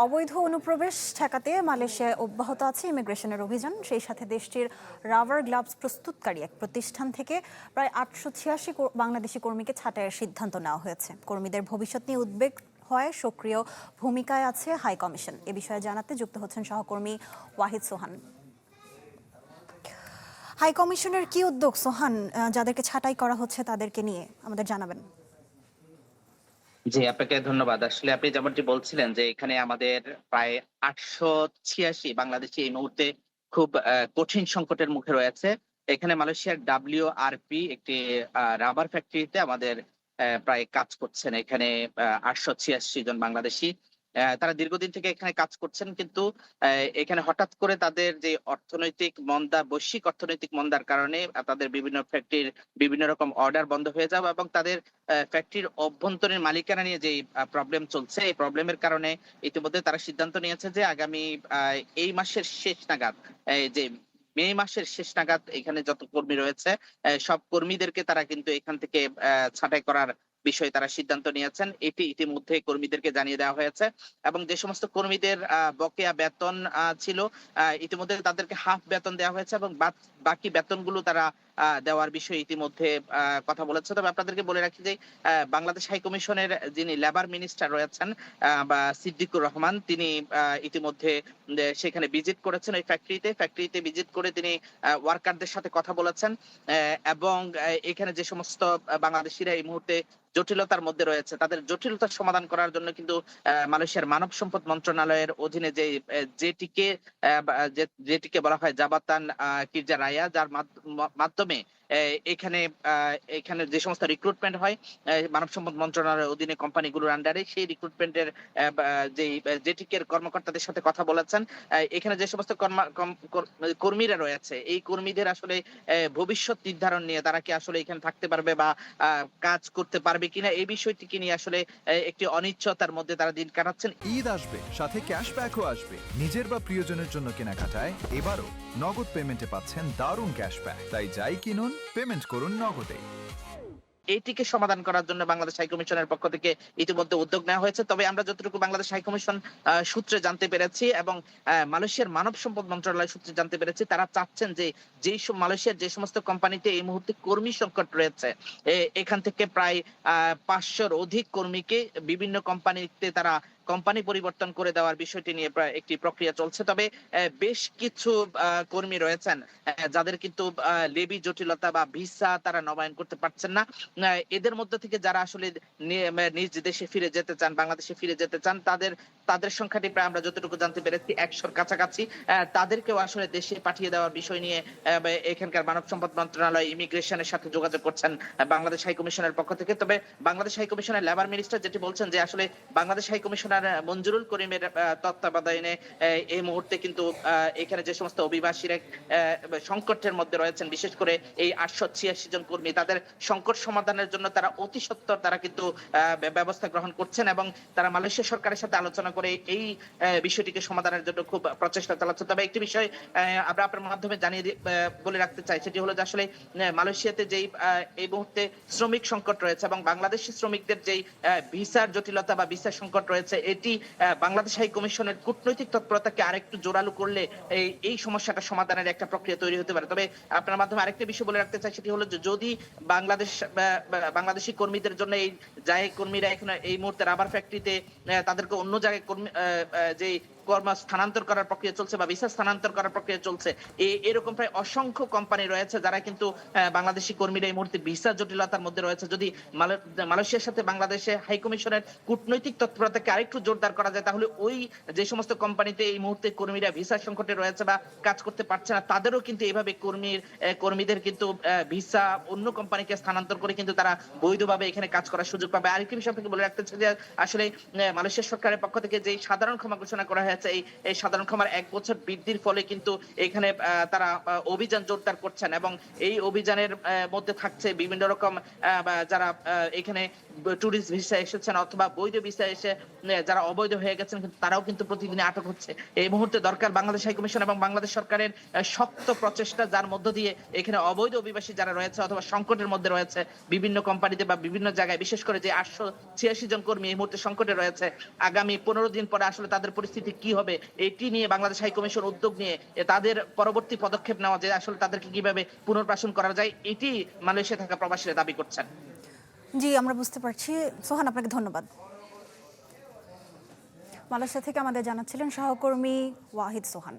অবৈধ অনুপ্রবেশ ঠেকাতে মালয়েশিয়ায় অব্যাহত আছে ইমিগ্রেশনের অভিযান। সেই সাথে দেশটির রাবার গ্লাভস প্রস্তুতকারী এক প্রতিষ্ঠান থেকে প্রায় ৮৮৬ বাংলাদেশি কর্মীকে ছাঁটাইয়ের সিদ্ধান্ত নেওয়া হয়েছে। কর্মীদের ভবিষ্যৎ নিয়ে উদ্বেগ হয় সক্রিয় ভূমিকায় আছে হাই কমিশন। এ বিষয়ে জানাতে যুক্ত হচ্ছেন সহকর্মী ওয়াহিদ সোহান। হাই কমিশনের কি উদ্যোগ সোহান, যাদেরকে ছাঁটাই করা হচ্ছে তাদেরকে নিয়ে আমাদের জানাবেন। জি, আপনাকে ধন্যবাদ। আসলে আপনি যেমনটি বলছিলেন যে এখানে আমাদের প্রায় ৮৮৬ বাংলাদেশী এই মুহূর্তে খুব কঠিন সংকটের মুখে রয়েছে। এখানে মালয়েশিয়ার WRP একটি রাবার ফ্যাক্টরিতে আমাদের প্রায় কাজ করছেন এখানে ৮৮৬ জন বাংলাদেশী। তারা দীর্ঘদিন থেকে এখানে কাজ করছেন, কিন্তু অ্যা এখানে হঠাৎ করে তাদের যে অর্থনৈতিক মন্দা, বৈশ্বিক অর্থনৈতিক মন্দার কারণে তাদের বিভিন্ন ফ্যাক্টরির বিভিন্ন রকম অর্ডার বন্ধ হয়ে যাওয়া এবং তাদের ফ্যাক্টরির অভ্যন্তরীণ মালিকানা নিয়ে যেই প্রবলেম চলছে, এই প্রবলেমের কারণে ইতিমধ্যে তারা সিদ্ধান্ত নিয়েছে যে আগামী আ এই মাসের শেষ নাগাদ, যে মে মাসের শেষ নাগাদ এখানে যত কর্মী রয়েছে, সব কর্মীদেরকে তারা কিন্তু এখান থেকে ছাঁটাই করার বিষয়ে তারা সিদ্ধান্ত নিয়েছেন। এটি ইতিমধ্যে কর্মীদেরকে জানিয়ে দেওয়া হয়েছে এবং যে সমস্ত কর্মীদের বকেয়া বেতন ছিল, ইতিমধ্যে তাদেরকে হাফ বেতন দেওয়া হয়েছে এবং বাকি বেতনগুলো তারা দেওয়ার বিষয়ে ইতিমধ্যে কথা বলেছে। তবে আপনাদেরকে বলে রাখি যে বাংলাদেশ হাই কমিশনের যিনি লেবার মিনিস্টার রয়েছেন, বা সিদ্দিকুর রহমান, তিনি ইতিমধ্যে সেখানে ভিজিট করেছেন ওই ফ্যাক্টরিতে ভিজিট করে তিনি ওয়ার্কারদের সাথে কথা বলেছেন, এবং এখানে যে সমস্ত বাংলাদেশিরা এই মুহূর্তে জটিলতার মধ্যে রয়েছে তাদের জটিলতার সমাধান করার জন্য কিন্তু মালয়েশিয়ার মানব সম্পদ মন্ত্রণালয়ের অধীনে যে যেটিকে বলা হয় জাবাতান কির্জা রায়া, যার মাধ্যমে এখানে এখানে যে সমস্ত রিক্রুটমেন্ট হয় মানব সম্পদ মন্ত্রণালয়ের অধীনে কোম্পানিগুলোর আন্ডারে, সেই রিক্রুটমেন্টের যেই জেটিকের কর্মকর্তাদের সাথে কথা বলেছেন। এখানে যে সমস্ত কর্মীরা রয়েছে এই কর্মীদের আসলে ভবিষ্যৎ নির্ধারণ নিয়ে তারা কি আসলে এখানে থাকতে পারবে বা কাজ করতে পারবে কিনা, এই বিষয়টিকে নিয়ে আসলে একটি অনিশ্চয়তার মধ্যে তারা দিন কাটাচ্ছেন। ঈদ আসবে, সাথে ক্যাশব্যাকও আসবে। নিজের বা প্রিয়জনের জন্য কেনাকাটায় এবারও নগদ পেমেন্টে পাচ্ছেন দারুণ ক্যাশব্যাক। তাই যাই কিনুন, পেমেন্ট করুন নগদে। এইটিকে সমাধান করার জন্য বাংলাদেশ হাই কমিশনের পক্ষ থেকে ইতিমধ্যে উদ্যোগ নেওয়া হয়েছে। তবে আমরা যতটুকু বাংলাদেশ হাই কমিশন সূত্রে জানতে পেরেছি এবং মালয়েশিয়ার মানব সম্পদ মন্ত্রণালয় সূত্রে জানতে পেরেছি, তারা চাচ্ছেন যে মালয়েশিয়ার যে সমস্ত কোম্পানিতে এই মুহূর্তে কর্মী সংকট রয়েছে, এখান থেকে প্রায় ৫০০-র অধিক কর্মীকে বিভিন্ন কোম্পানিতে তারা কোম্পানি পরিবর্তন করে দেওয়ার বিষয়টি নিয়ে প্রায় একটি প্রক্রিয়া চলছে। তবে বেশ কিছু কর্মী রয়েছেন যাদের কিন্তু লেবি জটিলতা বা ভিসা তারা নবায়ন করতে পারছেন না। এদের মধ্যে থেকে যারা আসলে নিজ দেশে ফিরে যেতে চান, বাংলাদেশে ফিরে যেতে চান, তাদের সংখ্যাটি প্রায় আমরা যতটুকু জানতে পেরেছি ১০০-র কাছাকাছি। তাদেরকেও আসলে দেশে পাঠিয়ে দেওয়ার বিষয় নিয়ে এখানকার মানব সম্পদ মন্ত্রণালয় ইমিগ্রেশনের সাথে যোগাযোগ করছেন বাংলাদেশ হাই কমিশনের পক্ষ থেকে। তবে বাংলাদেশ হাই কমিশনের লেবার মিনিস্টার যেটি বলছেন যে আসলে বাংলাদেশ হাই কমিশনার মঞ্জুরুল করিমের তত্ত্বাবধানে এই মুহূর্তে কিন্তু এখানে যে সমস্ত অভিবাসীরা সংকটের মধ্যে রয়েছেন, বিশেষ করে এই ৮৮৬ জন কর্মী, তাদের সংকট সমাধানের জন্য তারা অতি সত্বর তারা কিন্তু ব্যবস্থা গ্রহণ করছেন এবং তারা মালয়েশিয়া সরকারের সাথে আলোচনা করে এই বিষয়টিকে সমাধানের জন্য খুব প্রচেষ্টা চালাচ্ছে। তবে একটি বিষয় আমরা আপনার মাধ্যমে জানিয়ে বলে রাখতে চাই, সেটি হলো যে আসলে মালয়েশিয়াতে যেই এই মুহূর্তে শ্রমিক সংকট রয়েছে এবং বাংলাদেশি শ্রমিকদের যেই ভিসার জটিলতা বা ভিসা সংকট রয়েছে, এটি বাংলাদেশ হাই কমিশনের কূটনৈতিক তৎপরতাকে আরেকটু জোরালো করলে এই সমস্যাটা সমাধানের একটা প্রক্রিয়া তৈরি হতে পারে। তবে আপনার মাধ্যমে আরেকটা বিষয় বলে রাখতে চাই, সেটি হলো যে যদি বাংলাদেশি কর্মীদের জন্য এই কর্মীরা এখানে এই মুহূর্তে রাবার ফ্যাক্টরিতে তাদেরকে অন্য জায়গায় যে কর্ম স্থানান্তর করার প্রক্রিয়া চলছে বা ভিসা স্থানান্তর করার প্রক্রিয়া চলছে, এরকম প্রায় অসংখ্য কোম্পানি রয়েছে যারা কিন্তু বাংলাদেশি কর্মীরা এই মুহূর্তে ভিসা জটিলতার মধ্যে রয়েছে। যদি মালয়েশিয়ার সাথে বাংলাদেশে হাই কমিশনের কূটনৈতিক তৎপরতাকে আরেকটু জোরদার করা যায়, তাহলে ওই যে সমস্ত কোম্পানিতে এই মুহূর্তে কর্মীরা ভিসা সংকটে রয়েছে বা কাজ করতে পারছে না, তাদেরও কিন্তু এইভাবে কর্মীদের কিন্তু ভিসা অন্য কোম্পানিকে স্থানান্তর করে কিন্তু তারা বৈধভাবে এখানে কাজ করার সুযোগ পাবে। আরেকটি বিষয় আপনাকে বলে রাখতে চাই যে আসলে মালয়েশিয়া সরকারের পক্ষ থেকে যে সাধারণ ক্ষমা ঘোষণা করা হয়েছে, এই সাধারণ ক্ষমার ১ বছর বৃদ্ধির ফলে কিন্তু এখানে তারা অভিযান জোরদার করছেন এবং এই অভিযানের মধ্যে থাকছে বিভিন্ন রকম যারা এখানে ট্যুরিস্ট ভিসা এসেছেন অথবা বৈধ ভিসা এসে যারা অবৈধ হয়ে গেছেন কিন্তু তারাও কিন্তু প্রতিদিন আটক হচ্ছে। এই মুহূর্তে দরকার বাংলাদেশ হাইকমিশন এবং বাংলাদেশ সরকারের শক্ত প্রচেষ্টা, যার মধ্য দিয়ে এখানে অবৈধ অভিবাসী যারা রয়েছে অথবা সংকটের মধ্যে রয়েছে বিভিন্ন কোম্পানিতে বা বিভিন্ন জায়গায়, বিশেষ করে যে 886 জন কর্মী এই মুহূর্তে সংকটে রয়েছে, আগামী 15 দিন পরে আসলে তাদের পরিস্থিতি কি হবে এটি নিয়ে বাংলাদেশ হাইকমিশন উদ্যোগ নিয়ে তাদের পরবর্তী পদক্ষেপ নেওয়া, যে আসলে তাদেরকে কিভাবে পুনর্বাসন করা যায়, এটি মালয়েশিয়া থাকা প্রবাসীরা দাবি করছেন। জি, আমরা বুঝতে পারছি। সোহান, আপনাকে ধন্যবাদ। মালয়েশিয়া থেকে আমাদের জানাচ্ছিলেন সহকর্মী ওয়াহিদ সোহান।